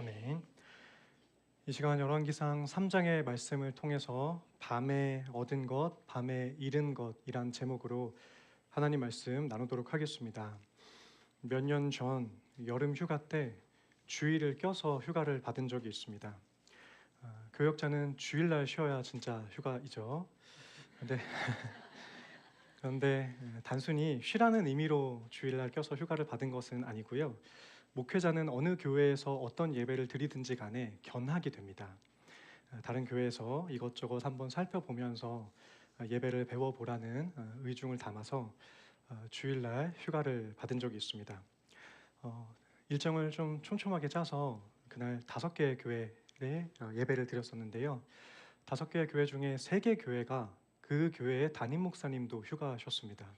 아멘. 이 시간 열왕기상 3장의 말씀을 통해서 밤에 얻은 것, 밤에 잃은 것이란 제목으로 하나님 말씀 나누도록 하겠습니다. 몇 년 전 여름 휴가 때 주일을 껴서 휴가를 받은 적이 있습니다. 교역자는 주일날 쉬어야 진짜 휴가이죠. 그런데 단순히 쉬라는 의미로 주일날 껴서 휴가를 받은 것은 아니고요. 목회자는 어느 교회에서 어떤 예배를 드리든지 간에 견학이 됩니다. 다른 교회에서 이것저것 한번 살펴보면서 예배를 배워보라는 의중을 담아서 주일날 휴가를 받은 적이 있습니다. 일정을 좀 촘촘하게 짜서 그날 5개의 교회에 예배를 드렸었는데요. 5개의 교회 중에 3개 교회가 그 교회의 담임 목사님도 휴가셨습니다.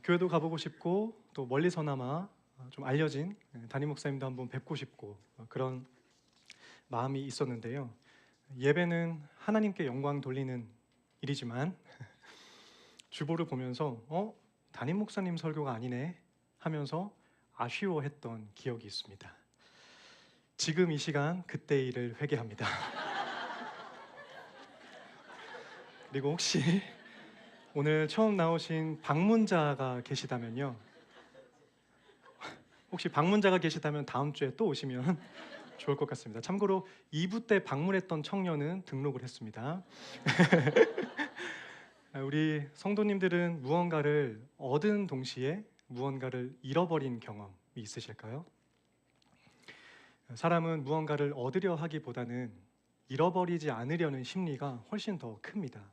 교회도 가보고 싶고 또 멀리서나마 좀 알려진 담임 목사님도 한번 뵙고 싶고 그런 마음이 있었는데요. 예배는 하나님께 영광 돌리는 일이지만 주보를 보면서 담임 목사님 설교가 아니네 하면서 아쉬워했던 기억이 있습니다. 지금 이 시간 그때 일을 회개합니다. 그리고 혹시 오늘 처음 나오신 방문자가 계시다면요. 혹시 방문자가 계시다면 다음 주에 또 오시면 좋을 것 같습니다. 참고로 2부 때 방문했던 청년은 등록을 했습니다. 우리 성도님들은 무언가를 얻은 동시에 무언가를 잃어버린 경험이 있으실까요? 사람은 무언가를 얻으려 하기보다는 잃어버리지 않으려는 심리가 훨씬 더 큽니다.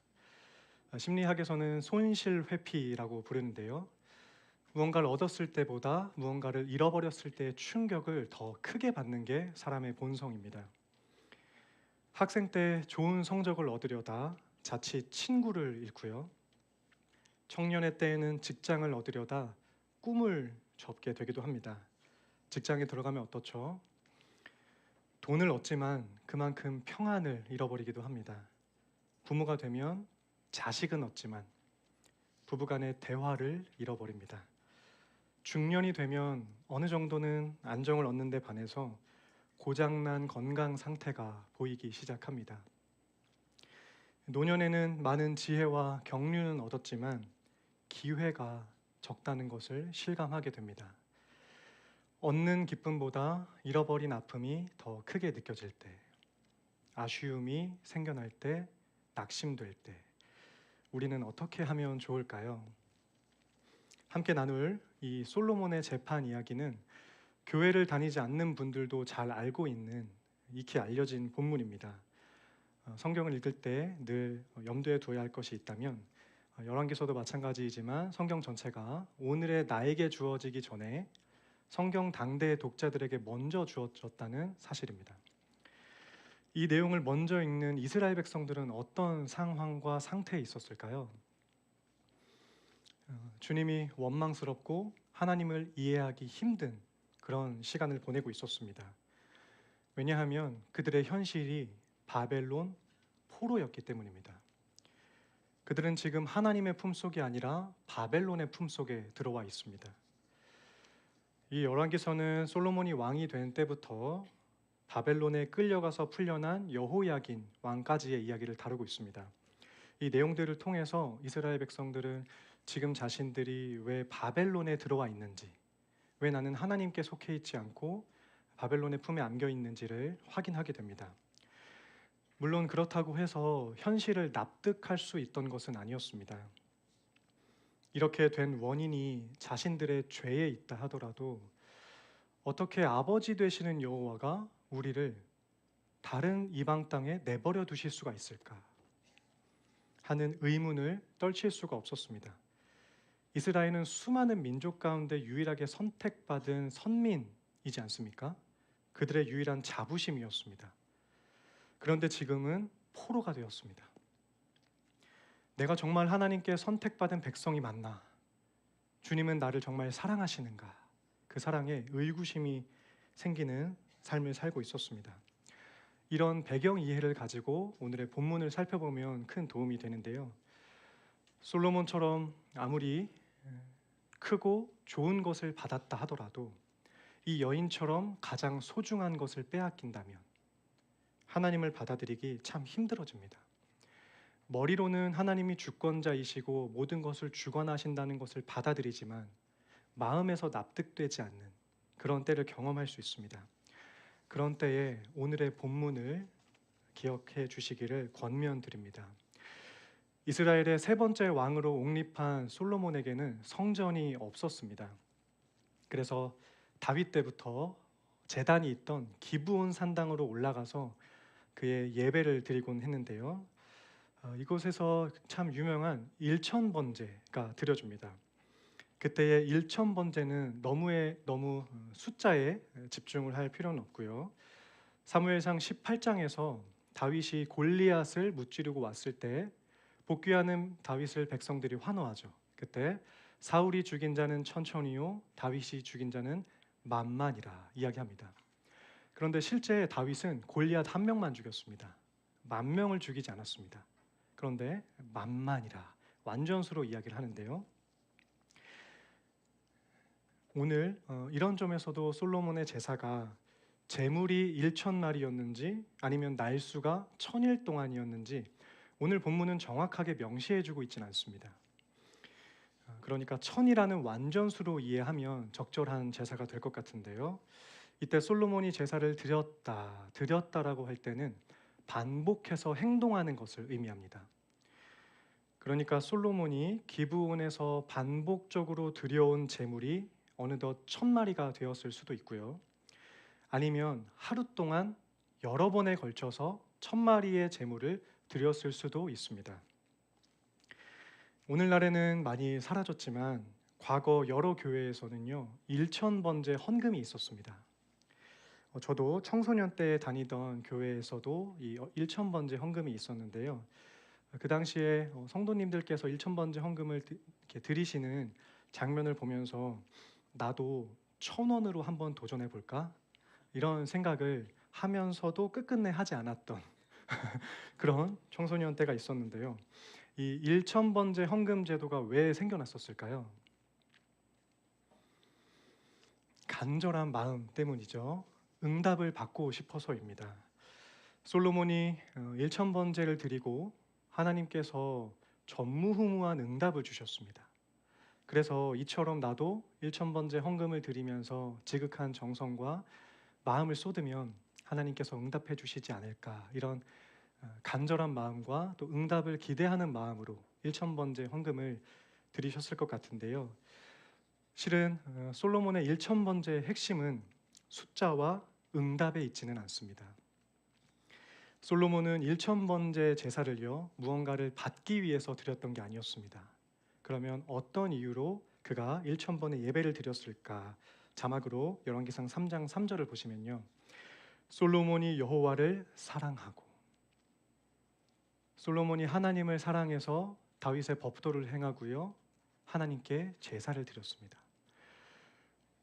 심리학에서는 손실회피라고 부르는데요. 무언가를 얻었을 때보다 무언가를 잃어버렸을 때의 충격을 더 크게 받는 게 사람의 본성입니다. 학생 때 좋은 성적을 얻으려다 자칫 친구를 잃고요. 청년의 때에는 직장을 얻으려다 꿈을 접게 되기도 합니다. 직장에 들어가면 어떻죠? 돈을 얻지만 그만큼 평안을 잃어버리기도 합니다. 부모가 되면 자식은 얻지만 부부간의 대화를 잃어버립니다. 중년이 되면 어느 정도는 안정을 얻는 데 반해서 고장난 건강 상태가 보이기 시작합니다. 노년에는 많은 지혜와 경륜은 얻었지만 기회가 적다는 것을 실감하게 됩니다. 얻는 기쁨보다 잃어버린 아픔이 더 크게 느껴질 때, 아쉬움이 생겨날 때, 낙심될 때, 우리는 어떻게 하면 좋을까요? 함께 나눌 이 솔로몬의 재판 이야기는 교회를 다니지 않는 분들도 잘 알고 있는 익히 알려진 본문입니다. 성경을 읽을 때 늘 염두에 두어야 할 것이 있다면 열왕기서도 마찬가지이지만 성경 전체가 오늘의 나에게 주어지기 전에 성경 당대 독자들에게 먼저 주어졌다는 사실입니다. 이 내용을 먼저 읽는 이스라엘 백성들은 어떤 상황과 상태에 있었을까요? 주님이 원망스럽고 하나님을 이해하기 힘든 그런 시간을 보내고 있었습니다. 왜냐하면 그들의 현실이 바벨론 포로였기 때문입니다. 그들은 지금 하나님의 품속이 아니라 바벨론의 품속에 들어와 있습니다. 이 열왕기서는 솔로몬이 왕이 된 때부터 바벨론에 끌려가서 풀려난 여호야긴 왕까지의 이야기를 다루고 있습니다. 이 내용들을 통해서 이스라엘 백성들은 지금 자신들이 왜 바벨론에 들어와 있는지, 왜 나는 하나님께 속해 있지 않고 바벨론의 품에 안겨 있는지를 확인하게 됩니다. 물론 그렇다고 해서 현실을 납득할 수 있던 것은 아니었습니다. 이렇게 된 원인이 자신들의 죄에 있다 하더라도 어떻게 아버지 되시는 여호와가 우리를 다른 이방 땅에 내버려 두실 수가 있을까 하는 의문을 떨칠 수가 없었습니다. 이스라엘은 수많은 민족 가운데 유일하게 선택받은 선민이지 않습니까? 그들의 유일한 자부심이었습니다. 그런데 지금은 포로가 되었습니다. 내가 정말 하나님께 선택받은 백성이 맞나? 주님은 나를 정말 사랑하시는가? 그 사랑에 의구심이 생기는 삶을 살고 있었습니다. 이런 배경 이해를 가지고 오늘의 본문을 살펴보면 큰 도움이 되는데요. 솔로몬처럼 아무리 크고 좋은 것을 받았다 하더라도 이 여인처럼 가장 소중한 것을 빼앗긴다면 하나님을 받아들이기 참 힘들어집니다. 머리로는 하나님이 주권자이시고 모든 것을 주관하신다는 것을 받아들이지만 마음에서 납득되지 않는 그런 때를 경험할 수 있습니다. 그런 때에 오늘의 본문을 기억해 주시기를 권면드립니다. 이스라엘의 세 번째 왕으로 옹립한 솔로몬에게는 성전이 없었습니다. 그래서 다윗 때부터 제단이 있던 기브온 산당으로 올라가서 그의 예배를 드리곤 했는데요. 이곳에서 참 유명한 일천번제가 드려집니다. 그때의 일천번제는 너무 숫자에 집중을 할 필요는 없고요. 사무엘상 18장에서 다윗이 골리앗을 무찌르고 왔을 때 복귀하는 다윗을 백성들이 환호하죠. 그때 사울이 죽인 자는 천천히요 다윗이 죽인 자는 만만이라 이야기합니다. 그런데 실제 다윗은 골리앗 한 명만 죽였습니다. 10,000명을 죽이지 않았습니다. 그런데 만만이라 완전수로 이야기를 하는데요. 오늘 이런 점에서도 솔로몬의 제사가 제물이 1,000마리였는지 아니면 날수가 1,000일 동안이었는지 오늘 본문은 정확하게 명시해주고 있지는 않습니다. 그러니까 1,000이라는 완전수로 이해하면 적절한 제사가 될 것 같은데요. 이때 솔로몬이 제사를 드렸다라고 할 때는 반복해서 행동하는 것을 의미합니다. 그러니까 솔로몬이 기브온에서 반복적으로 드려온 제물이 어느덧 1,000마리가 되었을 수도 있고요. 아니면 하루 동안 여러 번에 걸쳐서 1,000마리의 제물을 드렸을 수도 있습니다. 오늘날에는 많이 사라졌지만 과거 여러 교회에서는요 1,000번제 헌금이 있었습니다. 저도 청소년 때 다니던 교회에서도 이 1,000번제 헌금이 있었는데요. 그 당시에 성도님들께서 1,000번제 헌금을 이렇게 드리시는 장면을 보면서 나도 1,000원으로 한번 도전해 볼까? 이런 생각을 하면서도 끝끝내 하지 않았던 그런 청소년 때가 있었는데요. 이 1,000번제 헌금 제도가 왜 생겨났었을까요? 간절한 마음 때문이죠. 응답을 받고 싶어서입니다. 솔로몬이 1,000번제를 드리고 하나님께서 전무후무한 응답을 주셨습니다. 그래서 이처럼 나도 1,000번제 헌금을 드리면서 지극한 정성과 마음을 쏟으면 하나님께서 응답해 주시지 않을까, 이런 간절한 마음과 또 응답을 기대하는 마음으로 1,000번제 헌금을 드리셨을 것 같은데요. 실은 솔로몬의 1,000번제의 핵심은 숫자와 응답에 있지는 않습니다. 솔로몬은 1,000번제 제사를요 무언가를 받기 위해서 드렸던 게 아니었습니다. 그러면 어떤 이유로 그가 1,000번의 예배를 드렸을까? 자막으로 열왕기상 3장 3절을 보시면요, 솔로몬이 여호와를 사랑하고, 솔로몬이 하나님을 사랑해서 다윗의 법도를 행하고요 하나님께 제사를 드렸습니다.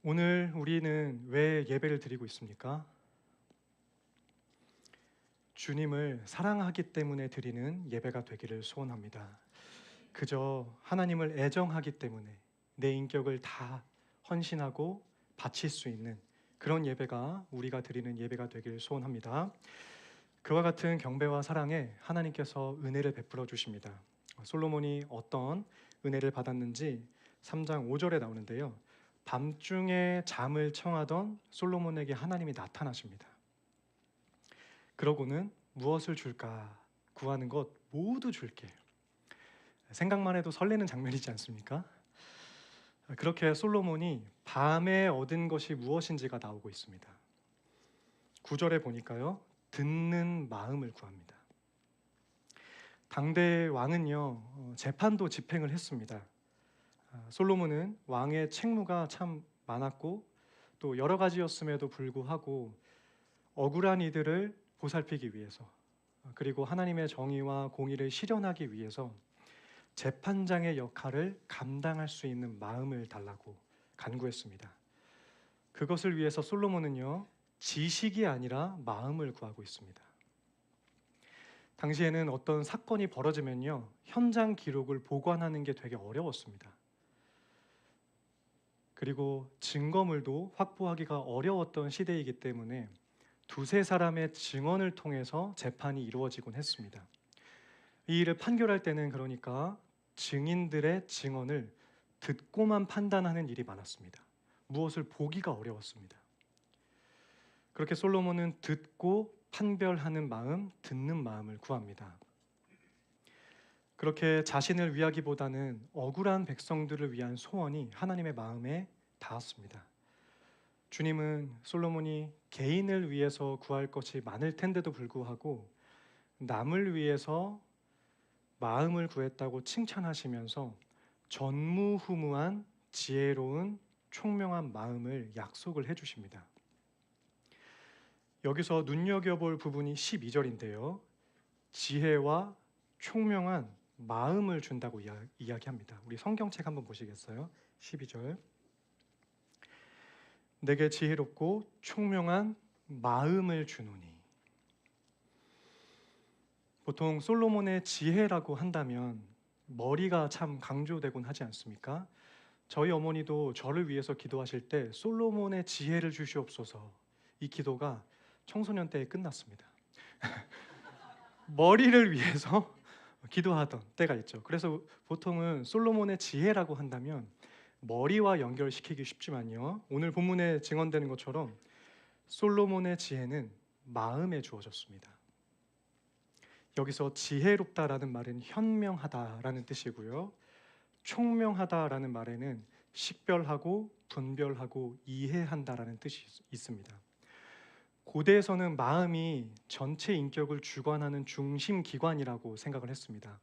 오늘 우리는 왜 예배를 드리고 있습니까? 주님을 사랑하기 때문에 드리는 예배가 되기를 소원합니다. 그저 하나님을 애정하기 때문에 내 인격을 다 헌신하고 바칠 수 있는 그런 예배가 우리가 드리는 예배가 되기를 소원합니다. 그와 같은 경배와 사랑에 하나님께서 은혜를 베풀어 주십니다. 솔로몬이 어떤 은혜를 받았는지 3장 5절에 나오는데요. 밤중에 잠을 청하던 솔로몬에게 하나님이 나타나십니다. 그러고는 무엇을 줄까? 구하는 것 모두 줄게. 생각만 해도 설레는 장면이지 않습니까? 그렇게 솔로몬이 밤에 얻은 것이 무엇인지가 나오고 있습니다. 9절에 보니까요, 듣는 마음을 구합니다. 당대 왕은요 재판도 집행을 했습니다. 솔로몬은 왕의 책무가 참 많았고 또 여러 가지였음에도 불구하고 억울한 이들을 보살피기 위해서, 그리고 하나님의 정의와 공의를 실현하기 위해서 재판장의 역할을 감당할 수 있는 마음을 달라고 간구했습니다. 그것을 위해서 솔로몬은요 지식이 아니라 마음을 구하고 있습니다. 당시에는 어떤 사건이 벌어지면요 현장 기록을 보관하는 게 되게 어려웠습니다. 그리고 증거물도 확보하기가 어려웠던 시대이기 때문에 두세 사람의 증언을 통해서 재판이 이루어지곤 했습니다. 이 일을 판결할 때는 그러니까 증인들의 증언을 듣고만 판단하는 일이 많았습니다. 무엇을 보기가 어려웠습니다. 그렇게 솔로몬은 듣고 판별하는 마음, 듣는 마음을 구합니다. 그렇게 자신을 위하기보다는 억울한 백성들을 위한 소원이 하나님의 마음에 닿았습니다. 주님은 솔로몬이 개인을 위해서 구할 것이 많을 텐데도 불구하고 남을 위해서 마음을 구했다고 칭찬하시면서 전무후무한 지혜로운 총명한 마음을 약속을 해주십니다. 여기서 눈여겨볼 부분이 12절인데요. 지혜와 총명한 마음을 준다고 이야기합니다. 우리 성경책 한번 보시겠어요? 12절. 내게 지혜롭고 총명한 마음을 주노니. 보통 솔로몬의 지혜라고 한다면 머리가 참 강조되곤 하지 않습니까? 저희 어머니도 저를 위해서 기도하실 때 솔로몬의 지혜를 주시옵소서, 이 기도가 청소년 때에 끝났습니다. 머리를 위해서 기도하던 때가 있죠. 그래서 보통은 솔로몬의 지혜라고 한다면 머리와 연결시키기 쉽지만요, 오늘 본문에 증언되는 것처럼 솔로몬의 지혜는 마음에 주어졌습니다. 여기서 지혜롭다라는 말은 현명하다라는 뜻이고요, 총명하다라는 말에는 식별하고 분별하고 이해한다라는 뜻이 있습니다. 고대에서는 마음이 전체 인격을 주관하는 중심 기관이라고 생각을 했습니다.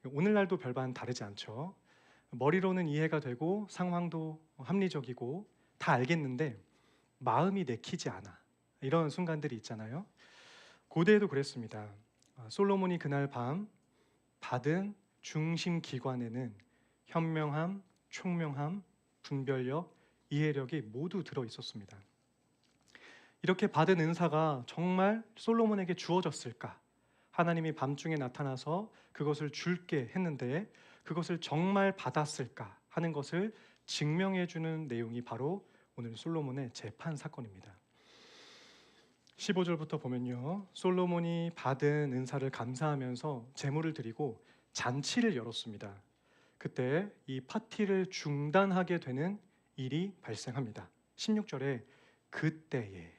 오늘날도 별반 다르지 않죠. 머리로는 이해가 되고 상황도 합리적이고 다 알겠는데 마음이 내키지 않아, 이런 순간들이 있잖아요. 고대에도 그랬습니다. 솔로몬이 그날 밤 받은 중심 기관에는 현명함, 총명함, 분별력, 이해력이 모두 들어 있었습니다. 이렇게 받은 은사가 정말 솔로몬에게 주어졌을까? 하나님이 밤중에 나타나서 그것을 줄게 했는데 그것을 정말 받았을까 하는 것을 증명해 주는 내용이 바로 오늘 솔로몬의 재판 사건입니다. 15절부터 보면요, 솔로몬이 받은 은사를 감사하면서 제물을 드리고 잔치를 열었습니다. 그때 이 파티를 중단하게 되는 일이 발생합니다. 16절에 그때에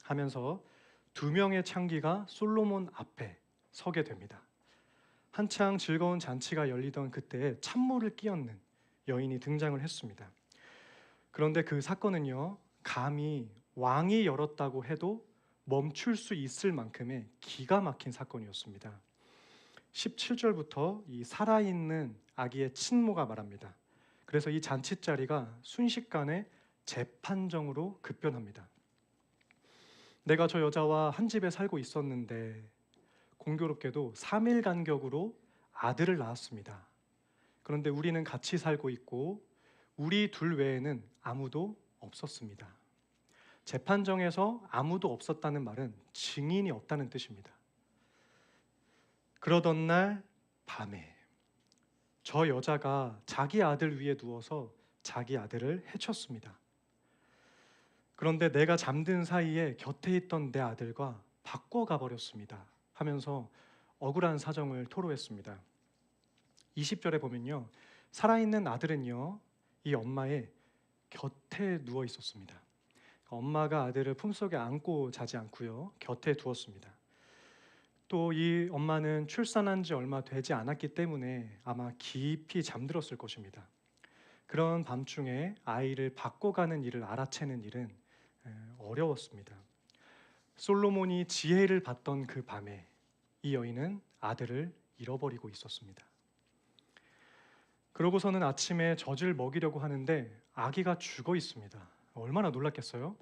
하면서 두 명의 창기가 솔로몬 앞에 서게 됩니다. 한창 즐거운 잔치가 열리던 그때에 찬물을 끼얹는 여인이 등장을 했습니다. 그런데 그 사건은요, 감히 왕이 열었다고 해도 멈출 수 있을 만큼의 기가 막힌 사건이었습니다. 17절부터 이 살아있는 아기의 친모가 말합니다. 그래서 이 잔치 자리가 순식간에 재판정으로 급변합니다. 내가 저 여자와 한 집에 살고 있었는데 공교롭게도 3일 간격으로 아들을 낳았습니다. 그런데 우리는 같이 살고 있고 우리 둘 외에는 아무도 없었습니다. 재판정에서 아무도 없었다는 말은 증인이 없다는 뜻입니다. 그러던 날 밤에 저 여자가 자기 아들 위에 누워서 자기 아들을 해쳤습니다. 그런데 내가 잠든 사이에 곁에 있던 내 아들과 바꿔가 버렸습니다 하면서 억울한 사정을 토로했습니다. 20절에 보면요, 살아있는 아들은요, 이 엄마의 곁에 누워 있었습니다. 엄마가 아들을 품속에 안고 자지 않고요, 곁에 두었습니다. 또 이 엄마는 출산한 지 얼마 되지 않았기 때문에 아마 깊이 잠들었을 것입니다. 그런 밤중에 아이를 바꿔가는 일을 알아채는 일은 어려웠습니다. 솔로몬이 지혜를 받던 그 밤에 이 여인은 아들을 잃어버리고 있었습니다. 그러고서는 아침에 젖을 먹이려고 하는데 아기가 죽어 있습니다. 얼마나 놀랐겠어요?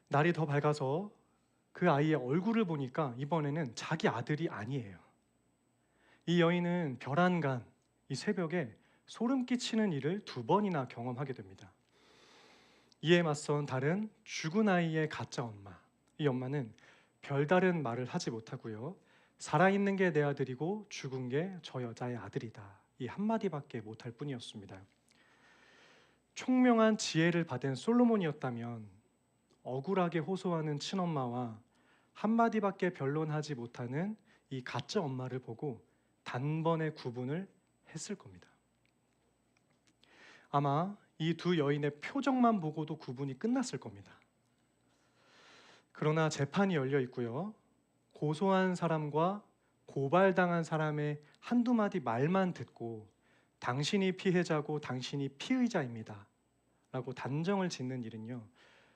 날이 더 밝아서 그 아이의 얼굴을 보니까 이번에는 자기 아들이 아니에요. 이 여인은 별안간 이 새벽에 소름 끼치는 일을 2번이나 경험하게 됩니다. 이에 맞선 다른 죽은 아이의 가짜 엄마, 이 엄마는 별다른 말을 하지 못하고요, 살아있는 게 내 아들이고 죽은 게 저 여자의 아들이다, 이 한마디밖에 못할 뿐이었습니다. 총명한 지혜를 받은 솔로몬이었다면 억울하게 호소하는 친엄마와 한마디밖에 변론하지 못하는 이 가짜 엄마를 보고 단번에 구분을 했을 겁니다. 아마 이 두 여인의 표정만 보고도 구분이 끝났을 겁니다. 그러나 재판이 열려 있고요. 고소한 사람과 고발당한 사람의 한두 마디 말만 듣고 당신이 피해자고 당신이 피의자입니다 라고 단정을 짓는 일은요,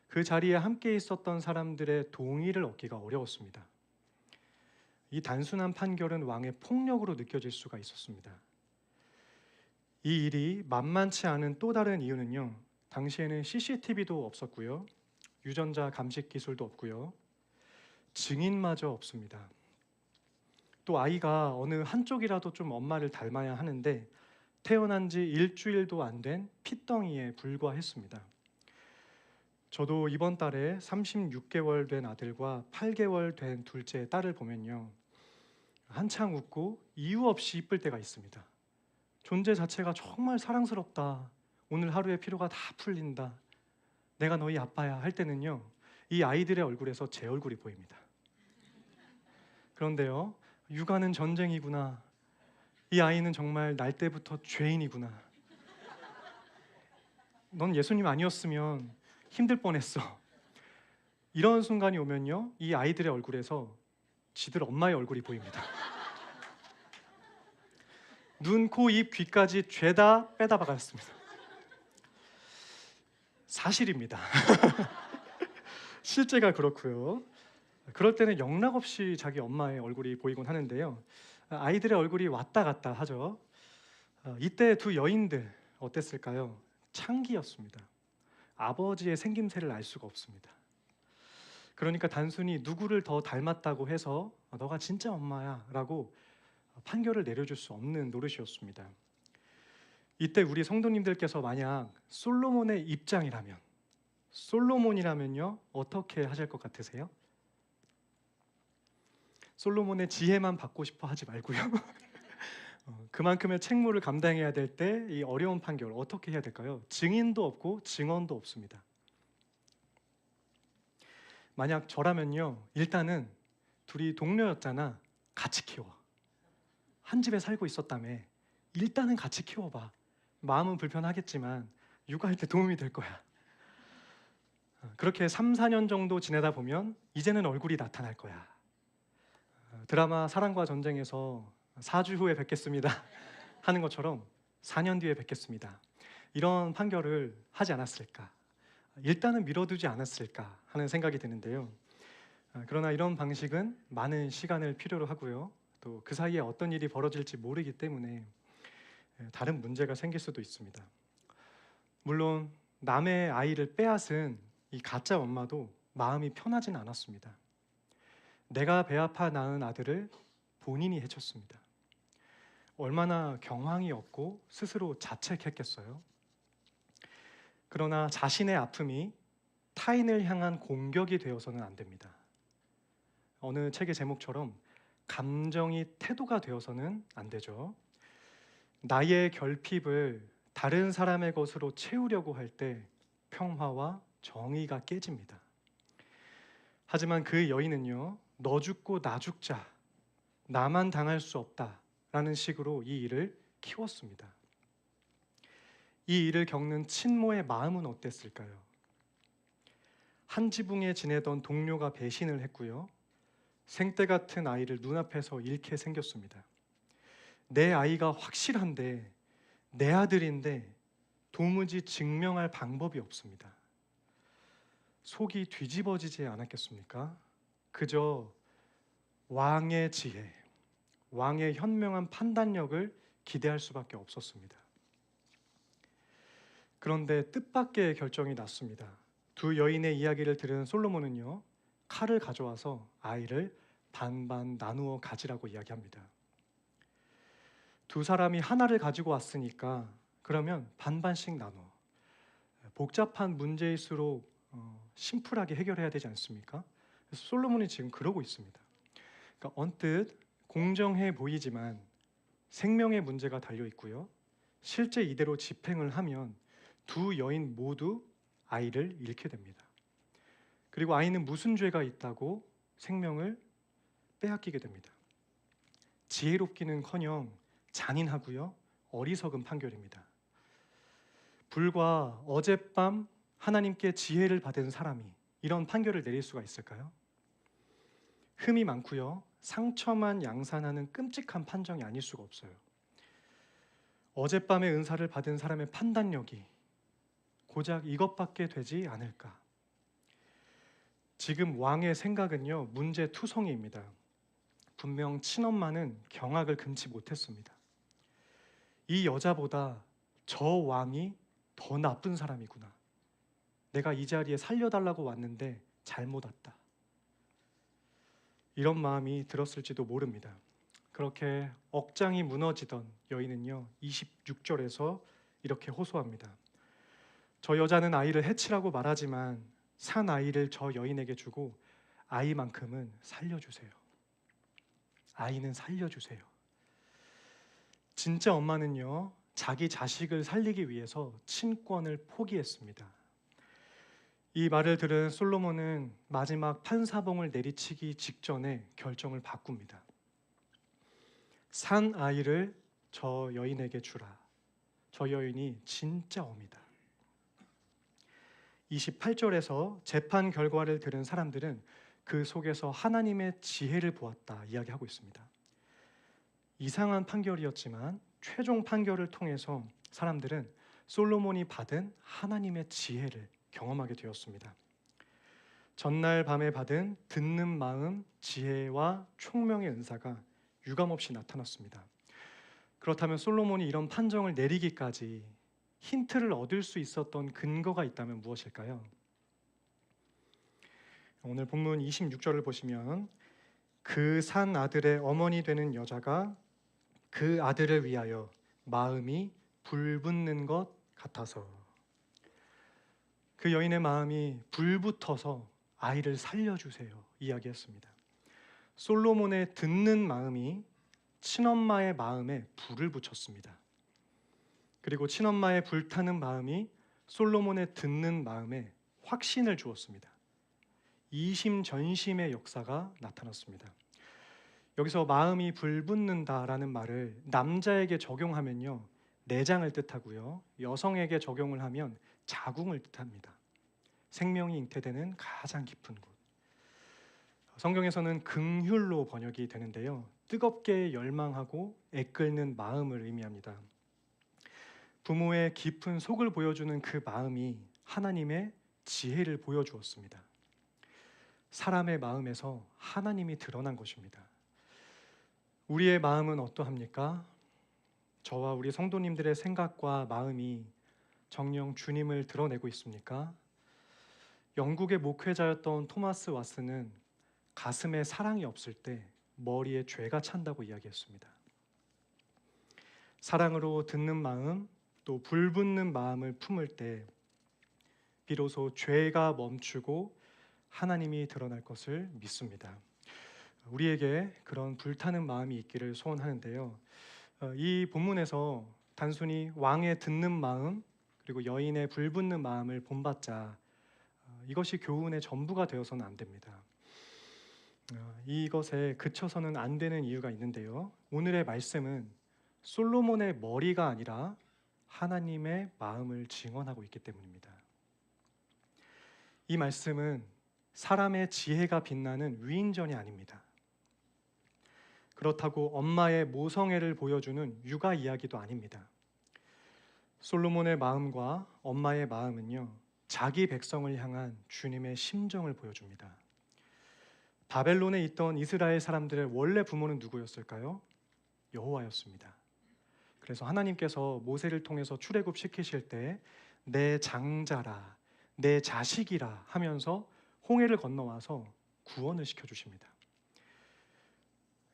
그 자리에 함께 있었던 사람들의 동의를 얻기가 어려웠습니다. 이 단순한 판결은 왕의 폭력으로 느껴질 수가 있었습니다. 이 일이 만만치 않은 또 다른 이유는요, 당시에는 CCTV도 없었고요, 유전자 감식 기술도 없고요, 증인마저 없습니다. 또 아이가 어느 한쪽이라도 좀 엄마를 닮아야 하는데 태어난 지 일주일도 안 된 핏덩이에 불과했습니다. 저도 이번 달에 36개월 된 아들과 8개월 된 둘째 딸을 보면요, 한창 웃고 이유 없이 이쁠 때가 있습니다. 존재 자체가 정말 사랑스럽다, 오늘 하루의 피로가 다 풀린다, 내가 너희 아빠야 할 때는요, 이 아이들의 얼굴에서 제 얼굴이 보입니다. 그런데요, 육아는 전쟁이구나, 이 아이는 정말 날 때부터 죄인이구나, 넌 예수님 아니었으면 힘들 뻔했어, 이런 순간이 오면요, 이 아이들의 얼굴에서 지들 엄마의 얼굴이 보입니다. 눈, 코, 입, 귀까지 죄다 빼다 박았습니다. 사실입니다. 실제가 그렇고요. 그럴 때는 영락없이 자기 엄마의 얼굴이 보이곤 하는데요, 아이들의 얼굴이 왔다 갔다 하죠. 이때 두 여인들 어땠을까요? 창기였습니다. 아버지의 생김새를 알 수가 없습니다. 그러니까 단순히 누구를 더 닮았다고 해서 너가 진짜 엄마야 라고 판결을 내려줄 수 없는 노릇이었습니다. 이때 우리 성도님들께서 만약 솔로몬의 입장이라면, 솔로몬이라면요, 어떻게 하실 것 같으세요? 솔로몬의 지혜만 받고 싶어 하지 말고요. 그만큼의 책무를 감당해야 될 때 이 어려운 판결 어떻게 해야 될까요? 증인도 없고 증언도 없습니다. 만약 저라면요, 일단은 둘이 동료였잖아, 같이 키워. 한 집에 살고 있었다며, 일단은 같이 키워봐. 마음은 불편하겠지만 육아할 때 도움이 될 거야. 그렇게 3, 4년 정도 지내다 보면 이제는 얼굴이 나타날 거야. 드라마 사랑과 전쟁에서 4주 후에 뵙겠습니다 하는 것처럼 4년 뒤에 뵙겠습니다, 이런 판결을 하지 않았을까, 일단은 미뤄두지 않았을까 하는 생각이 드는데요. 그러나 이런 방식은 많은 시간을 필요로 하고요, 또 그 사이에 어떤 일이 벌어질지 모르기 때문에 다른 문제가 생길 수도 있습니다. 물론 남의 아이를 빼앗은 이 가짜 엄마도 마음이 편하진 않았습니다. 내가 배 아파 낳은 아들을 본인이 해쳤습니다. 얼마나 경황이 없고 스스로 자책했겠어요. 그러나 자신의 아픔이 타인을 향한 공격이 되어서는 안 됩니다. 어느 책의 제목처럼 감정이 태도가 되어서는 안 되죠. 나의 결핍을 다른 사람의 것으로 채우려고 할 때 평화와 정의가 깨집니다. 하지만 그 여인은요, 너 죽고 나 죽자, 나만 당할 수 없다 라는 식으로 이 일을 키웠습니다. 이 일을 겪는 친모의 마음은 어땠을까요? 한 지붕에 지내던 동료가 배신을 했고요, 생떼 같은 아이를 눈앞에서 잃게 생겼습니다. 내 아이가 확실한데, 내 아들인데 도무지 증명할 방법이 없습니다. 속이 뒤집어지지 않았겠습니까? 그저 왕의 지혜, 왕의 현명한 판단력을 기대할 수밖에 없었습니다. 그런데 뜻밖의 결정이 났습니다. 두 여인의 이야기를 들은 솔로몬은요, 칼을 가져와서 아이를 반반 나누어 가지라고 이야기합니다. 두 사람이 하나를 가지고 왔으니까 그러면 반반씩 나눠. 복잡한 문제일수록 심플하게 해결해야 되지 않습니까? 그래서 솔로몬이 지금 그러고 있습니다. 그러니까 언뜻 공정해 보이지만 생명의 문제가 달려 있고요, 실제 이대로 집행을 하면 두 여인 모두 아이를 잃게 됩니다. 그리고 아이는 무슨 죄가 있다고 생명을 빼앗기게 됩니다. 지혜롭기는커녕 잔인하고요, 어리석은 판결입니다. 불과 어젯밤 하나님께 지혜를 받은 사람이 이런 판결을 내릴 수가 있을까요? 흠이 많고요, 상처만 양산하는 끔찍한 판정이 아닐 수가 없어요. 어젯밤의 은사를 받은 사람의 판단력이 고작 이것밖에 되지 않을까? 지금 왕의 생각은요, 문제투성이입니다. 분명 친엄마는 경악을 금치 못했습니다. 이 여자보다 저 왕이 더 나쁜 사람이구나. 내가 이 자리에 살려달라고 왔는데 잘못 왔다. 이런 마음이 들었을지도 모릅니다. 그렇게 억장이 무너지던 여인은요, 26절에서 이렇게 호소합니다. 저 여자는 아이를 해치라고 말하지만 산 아이를 저 여인에게 주고 아이만큼은 살려주세요. 아이는 살려주세요. 진짜 엄마는요, 자기 자식을 살리기 위해서 친권을 포기했습니다. 이 말을 들은 솔로몬은 마지막 판사봉을 내리치기 직전에 결정을 바꿉니다. 산 아이를 저 여인에게 주라. 저 여인이 진짜 어미다. 28절에서 재판 결과를 들은 사람들은 그 속에서 하나님의 지혜를 보았다 이야기하고 있습니다. 이상한 판결이었지만 최종 판결을 통해서 사람들은 솔로몬이 받은 하나님의 지혜를 경험하게 되었습니다. 전날 밤에 받은 듣는 마음, 지혜와 총명의 은사가 유감없이 나타났습니다. 그렇다면 솔로몬이 이런 판정을 내리기까지 힌트를 얻을 수 있었던 근거가 있다면 무엇일까요? 오늘 본문 26절을 보시면 그 산 아들의 어머니 되는 여자가 그 아들을 위하여 마음이 불붙는 것 같아서, 그 여인의 마음이 불붙어서 아이를 살려주세요 이야기했습니다. 솔로몬의 듣는 마음이 친엄마의 마음에 불을 붙였습니다. 그리고 친엄마의 불타는 마음이 솔로몬의 듣는 마음에 확신을 주었습니다. 이심전심의 역사가 나타났습니다. 여기서 마음이 불붙는다라는 말을 남자에게 적용하면요, 내장을 뜻하고요, 여성에게 적용을 하면 자궁을 뜻합니다. 생명이 잉태되는 가장 깊은 곳. 성경에서는 긍휼로 번역이 되는데요, 뜨겁게 열망하고 애끓는 마음을 의미합니다. 부모의 깊은 속을 보여주는 그 마음이 하나님의 지혜를 보여주었습니다. 사람의 마음에서 하나님이 드러난 것입니다. 우리의 마음은 어떠합니까? 저와 우리 성도님들의 생각과 마음이 정녕 주님을 드러내고 있습니까? 영국의 목회자였던 토마스 왓슨은 가슴에 사랑이 없을 때 머리에 죄가 찬다고 이야기했습니다. 사랑으로 듣는 마음, 또 불붙는 마음을 품을 때 비로소 죄가 멈추고 하나님이 드러날 것을 믿습니다. 우리에게 그런 불타는 마음이 있기를 소원하는데요, 이 본문에서 단순히 왕의 듣는 마음 그리고 여인의 불붙는 마음을 본받자 이것이 교훈의 전부가 되어서는 안 됩니다. 이것에 그쳐서는 안 되는 이유가 있는데요, 오늘의 말씀은 솔로몬의 머리가 아니라 하나님의 마음을 증언하고 있기 때문입니다. 이 말씀은 사람의 지혜가 빛나는 위인전이 아닙니다. 그렇다고 엄마의 모성애를 보여주는 육아 이야기도 아닙니다. 솔로몬의 마음과 엄마의 마음은요, 자기 백성을 향한 주님의 심정을 보여줍니다. 바벨론에 있던 이스라엘 사람들의 원래 부모는 누구였을까요? 여호와였습니다. 그래서 하나님께서 모세를 통해서 출애굽시키실 때 내 장자라, 내 자식이라 하면서 홍해를 건너와서 구원을 시켜주십니다.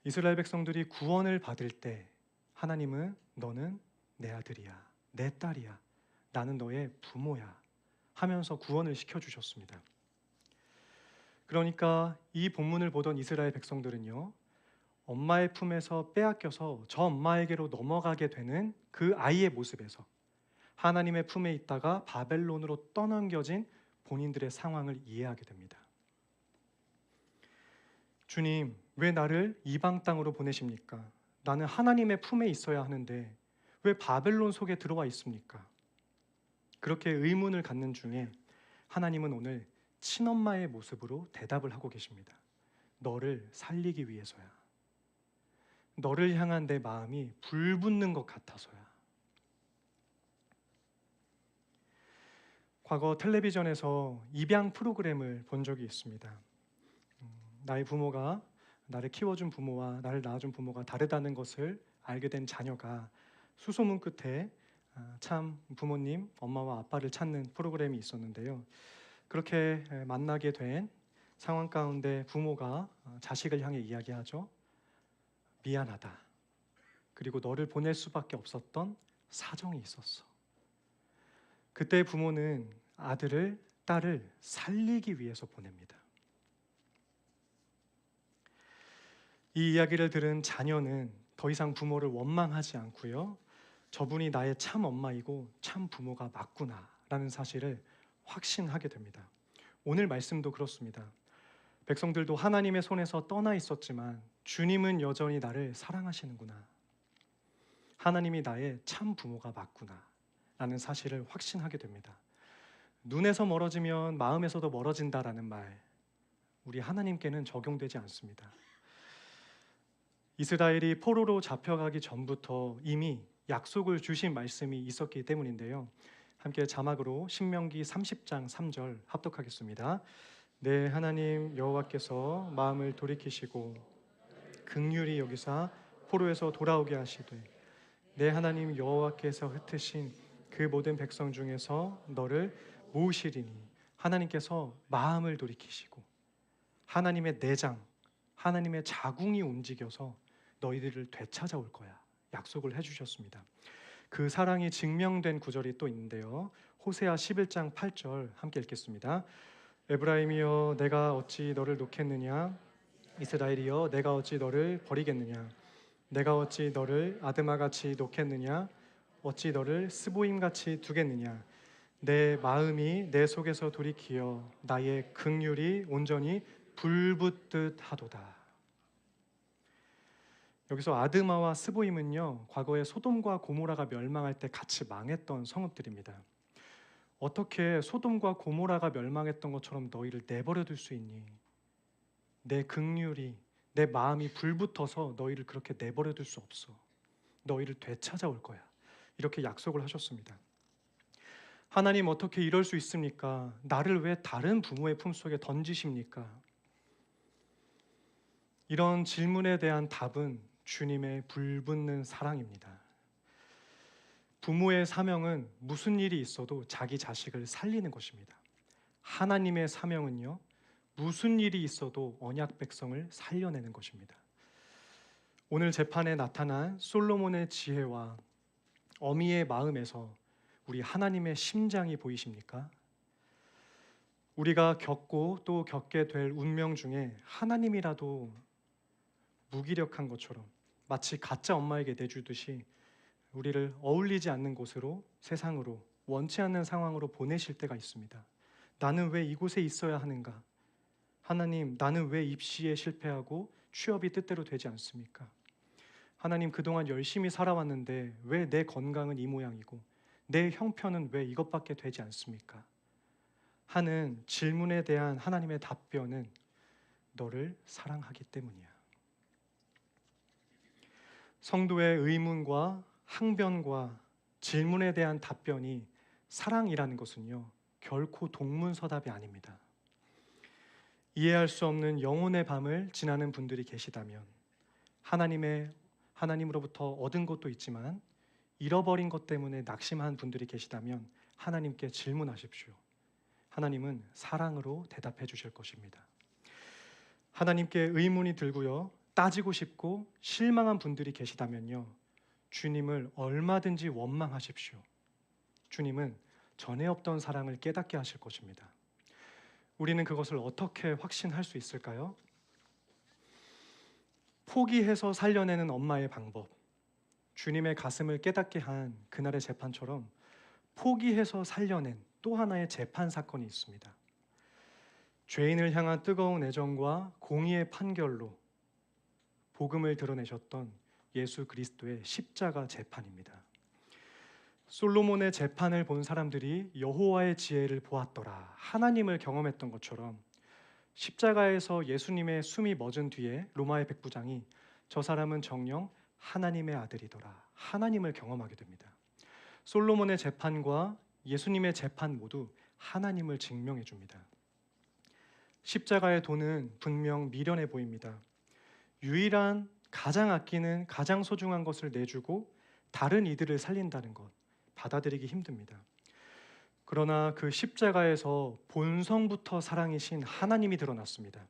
이스라엘 백성들이 구원을 받을 때 하나님은 너는 내 아들이야, 내 딸이야, 나는 너의 부모야 하면서 구원을 시켜주셨습니다. 그러니까 이 본문을 보던 이스라엘 백성들은요, 엄마의 품에서 빼앗겨서 저 엄마에게로 넘어가게 되는 그 아이의 모습에서 하나님의 품에 있다가 바벨론으로 떠넘겨진 본인들의 상황을 이해하게 됩니다. 주님, 왜 나를 이방 땅으로 보내십니까? 나는 하나님의 품에 있어야 하는데 왜 바벨론 속에 들어와 있습니까? 그렇게 의문을 갖는 중에 하나님은 오늘 친엄마의 모습으로 대답을 하고 계십니다. 너를 살리기 위해서야. 너를 향한 내 마음이 불붙는 것 같아서야. 과거 텔레비전에서 입양 프로그램을 본 적이 있습니다. 나의 부모가 나를 키워준 부모와 나를 낳아준 부모가 다르다는 것을 알게 된 자녀가 수소문 끝에 참 부모님, 엄마와 아빠를 찾는 프로그램이 있었는데요. 그렇게 만나게 된 상황 가운데 부모가 자식을 향해 이야기하죠. 미안하다. 그리고 너를 보낼 수밖에 없었던 사정이 있었어. 그때 부모는 아들을, 딸을 살리기 위해서 보냅니다. 이 이야기를 들은 자녀는 더 이상 부모를 원망하지 않고요. 저분이 나의 참 엄마이고 참 부모가 맞구나 라는 사실을 확신하게 됩니다. 오늘 말씀도 그렇습니다. 백성들도 하나님의 손에서 떠나 있었지만 주님은 여전히 나를 사랑하시는구나. 하나님이 나의 참 부모가 맞구나 라는 사실을 확신하게 됩니다. 눈에서 멀어지면 마음에서도 멀어진다라는 말, 우리 하나님께는 적용되지 않습니다. 이스라엘이 포로로 잡혀가기 전부터 이미 약속을 주신 말씀이 있었기 때문인데요. 함께 자막으로 신명기 30장 3절 합독하겠습니다. 내 하나님 여호와께서 마음을 돌이키시고 긍휼히 여기사 포로에서 돌아오게 하시되 내 하나님 여호와께서 흩으신 그 모든 백성 중에서 너를 모으시리니 하나님께서 마음을 돌이키시고 하나님의 내장, 하나님의 자궁이 움직여서 너희들을 되찾아올 거야. 약속을 해주셨습니다. 그 사랑이 증명된 구절이 또 있는데요. 호세아 11장 8절 함께 읽겠습니다. 에브라임이여 내가 어찌 너를 놓겠느냐? 이스라엘이여 내가 어찌 너를 버리겠느냐? 내가 어찌 너를 아드마같이 놓겠느냐? 어찌 너를 스보임같이 두겠느냐? 내 마음이 내 속에서 돌이키어 나의 긍휼이 온전히 불붙듯 하도다. 여기서 아드마와 스보임은요, 과거에 소돔과 고모라가 멸망할 때 같이 망했던 성읍들입니다. 어떻게 소돔과 고모라가 멸망했던 것처럼 너희를 내버려 둘 수 있니? 내 긍휼이, 내 마음이 불붙어서 너희를 그렇게 내버려 둘 수 없어. 너희를 되찾아올 거야. 이렇게 약속을 하셨습니다. 하나님 어떻게 이럴 수 있습니까? 나를 왜 다른 부모의 품속에 던지십니까? 이런 질문에 대한 답은 주님의 불붙는 사랑입니다. 부모의 사명은 무슨 일이 있어도 자기 자식을 살리는 것입니다. 하나님의 사명은요, 무슨 일이 있어도 언약 백성을 살려내는 것입니다. 오늘 재판에 나타난 솔로몬의 지혜와 어미의 마음에서 우리 하나님의 심장이 보이십니까? 우리가 겪고 또 겪게 될 운명 중에 하나님이라도 무기력한 것처럼 마치 가짜 엄마에게 내주듯이 우리를 어울리지 않는 곳으로, 세상으로, 원치 않는 상황으로 보내실 때가 있습니다. 나는 왜 이곳에 있어야 하는가? 하나님, 나는 왜 입시에 실패하고 취업이 뜻대로 되지 않습니까? 하나님, 그동안 열심히 살아왔는데 왜 내 건강은 이 모양이고 내 형편은 왜 이것밖에 되지 않습니까? 하는 질문에 대한 하나님의 답변은 너를 사랑하기 때문이야. 성도의 의문과 항변과 질문에 대한 답변이 사랑이라는 것은요, 결코 동문서답이 아닙니다. 이해할 수 없는 영혼의 밤을 지나는 분들이 계시다면 하나님으로부터 얻은 것도 있지만 잃어버린 것 때문에 낙심한 분들이 계시다면 하나님께 질문하십시오. 하나님은 사랑으로 대답해 주실 것입니다. 하나님께 의문이 들고요, 따지고 싶고 실망한 분들이 계시다면요, 주님을 얼마든지 원망하십시오. 주님은 전에 없던 사랑을 깨닫게 하실 것입니다. 우리는 그것을 어떻게 확신할 수 있을까요? 포기해서 살려내는 엄마의 방법, 주님의 가슴을 깨닫게 한 그날의 재판처럼 포기해서 살려낸 또 하나의 재판 사건이 있습니다. 죄인을 향한 뜨거운 애정과 공의의 판결로 복음을 드러내셨던 예수 그리스도의 십자가 재판입니다. 솔로몬의 재판을 본 사람들이 여호와의 지혜를 보았더라, 하나님을 경험했던 것처럼 십자가에서 예수님의 숨이 멎은 뒤에 로마의 백부장이 저 사람은 정녕 하나님의 아들이더라, 하나님을 경험하게 됩니다. 솔로몬의 재판과 예수님의 재판 모두 하나님을 증명해 줍니다. 십자가의 도는 분명 미련해 보입니다. 유일한 가장 아끼는 가장 소중한 것을 내주고 다른 이들을 살린다는 것, 받아들이기 힘듭니다. 그러나 그 십자가에서 본성부터 사랑이신 하나님이 드러났습니다.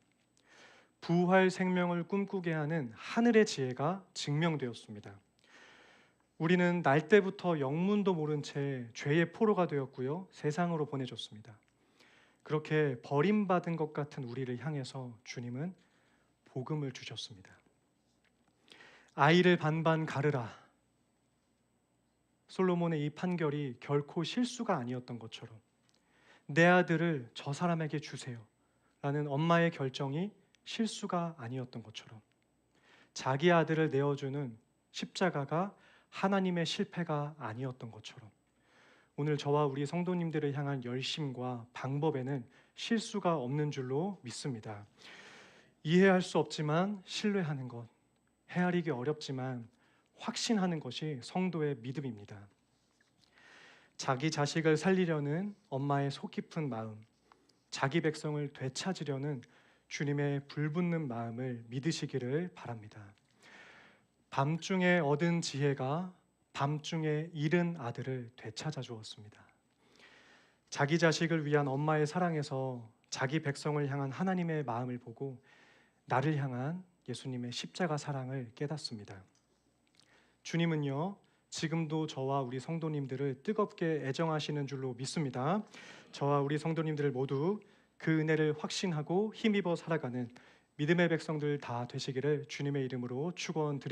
부활 생명을 꿈꾸게 하는 하늘의 지혜가 증명되었습니다. 우리는 날 때부터 영문도 모른 채 죄의 포로가 되었고요, 세상으로 보내졌습니다. 그렇게 버림받은 것 같은 우리를 향해서 주님은 복음을 주셨습니다. 아이를 반반 가르라. 솔로몬의 이 판결이 결코 실수가 아니었던 것처럼 내 아들을 저 사람에게 주세요 라는 엄마의 결정이 실수가 아니었던 것처럼 자기 아들을 내어주는 십자가가 하나님의 실패가 아니었던 것처럼 오늘 저와 우리 성도님들을 향한 열심과 방법에는 실수가 없는 줄로 믿습니다. 이해할 수 없지만 신뢰하는 것, 헤아리기 어렵지만 확신하는 것이 성도의 믿음입니다. 자기 자식을 살리려는 엄마의 속 깊은 마음, 자기 백성을 되찾으려는 주님의 불붙는 마음을 믿으시기를 바랍니다. 밤중에 얻은 지혜가 밤중에 잃은 아들을 되찾아 주었습니다. 자기 자식을 위한 엄마의 사랑에서 자기 백성을 향한 하나님의 마음을 보고 나를 향한 예수님의 십자가 사랑을 깨닫습니다. 주님은요, 지금도 저와 우리 성도님들을 뜨겁게 애정하시는 줄로 믿습니다. 저와 우리 성도님들 모두 그 은혜를 확신하고 힘입어 살아가는 믿음의 백성들 다 되시기를 주님의 이름으로 축원드립니다.